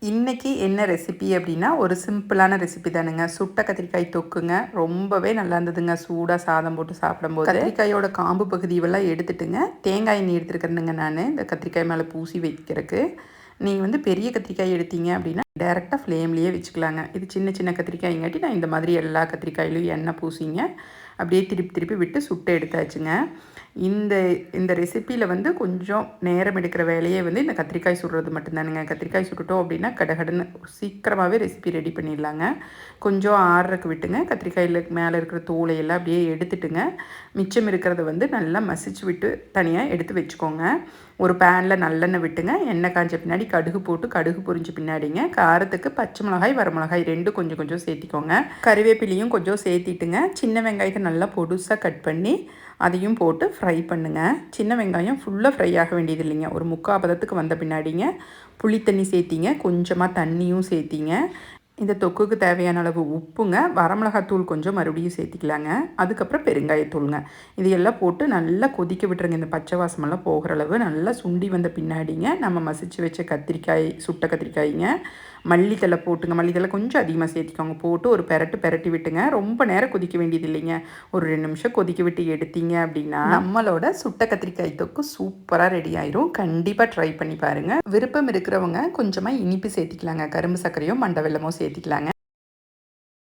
இன்றைக்கி என்ன ரெசிபி அப்படின்னா ஒரு சிம்பிளான ரெசிபி தானுங்க. சுட்ட கத்திரிக்காய் தொக்குங்க. ரொம்பவே நல்லா இருந்ததுங்க சூடாக சாதம் போட்டு சாப்பிடும்போது. கத்திரிக்காயோட காம்பு பகுதியெல்லாம் எடுத்துட்டுங்க, தேங்காய் எண்ணெய் எடுத்துருக்கிறேனுங்க நான் இந்த கத்திரிக்காய் மேலே பூசி வைக்கிறதுக்கு. நீங்கள் பெரிய கத்திரிக்காய் எடுத்தீங்க அப்படின்னா டேரெக்டாக ஃப்ளேம்லேயே வச்சுக்கலாங்க. இது சின்ன சின்ன கத்திரிக்காய்ங்காட்டி நான் இந்த மாதிரி எல்லா கத்திரிக்காயிலையும் எண்ணெய் பூசிங்க அப்படியே திருப்பி திருப்பி விட்டு சுட்டு எடுத்தாச்சுங்க. இந்த இந்த ரெசிப்பியில் கொஞ்சம் நேரம் எடுக்கிற வேலையே இந்த கத்திரிக்காய் சுடுறது மட்டும்தானுங்க. கத்திரிக்காய் சுட்டுட்டோம் அப்படின்னா கடகடன்னு சீக்கிரமாகவே ரெசிபி ரெடி பண்ணிடலாங்க. கொஞ்சம் ஆறுறக்கு விட்டுங்க. கத்திரிக்காயில் மேலே இருக்கிற தோலையெல்லாம் அப்படியே எடுத்துட்டுங்க, மிச்சம் இருக்கிறத நல்லா மசிச்சு விட்டு தனியாக எடுத்து வச்சுக்கோங்க. ஒரு பேனில் நல்லெண்ணெய் விட்டுங்க, எண்ணெய் காய்ஞ்ச பின்னாடி கடுகு போட்டு கடுகு பொரிஞ்ச பின்னாடிங்க காரத்துக்கு பச்சை மிளகாய் வரமிளகாய் ரெண்டும் கொஞ்சம் கொஞ்சம் சேர்த்திக்கோங்க. கறிவேப்பிலையும் கொஞ்சம் சேர்த்திட்டுங்க, சின்ன வெங்காயத்தை நல்லா பொடுசாக கட் பண்ணி அதையும் போட்டு ஃப்ரை பண்ணுங்கள். சின்ன வெங்காயம் ஃபுல்லாக ஃப்ரை ஆக வேண்டியது இல்லைங்க. ஒரு 3/4 பதத்துக்கு வந்த பின்னாடிங்க புளி தண்ணி சேர்த்திங்க, கொஞ்சமாக தண்ணியும் சேர்த்திங்க. இந்த தொக்குக்கு தேவையான அளவு உப்புங்க, வரமிளகாத்தூள் கொஞ்சம் மறுபடியும் சேர்த்திக்கலாங்க. அதுக்கப்புறம் பெருங்காயத்தூளுங்க. இது எல்லாம் போட்டு நல்லா கொதிக்க விட்டுருங்க. இந்த பச்சை வாசமெல்லாம் போகிற அளவு நல்லா சுண்டி வந்த பின்னாடிங்க நம்ம மசிச்சு வச்ச கத்திரிக்காய், சுட்ட கத்திரிக்காய்ங்க, மல்லித்தலை போட்டுங்க. மல்லித்தலை கொஞ்சம் அதிகமாக சேர்த்திக்கோங்க. போட்டு ஒரு பெரட்டி விட்டுங்க. ரொம்ப நேரம் கொதிக்க வேண்டியது இல்லைங்க. ஒரு 2 நிமிஷம் கொதிக்க விட்டு எடுத்தீங்க அப்படின்னா நம்மளோட சுட்ட கத்திரிக்காய் தொக்கு சூப்பராக ரெடி ஆயிரும். கண்டிப்பாக ட்ரை பண்ணி பாருங்கள். விருப்பம் இருக்கிறவங்க கொஞ்சமாக இனிப்பு சேர்த்திக்கலாங்க. கரும்பு சர்க்கரையோ மண்டை வெல்லமோ சேர்த்திக்கலாங்க.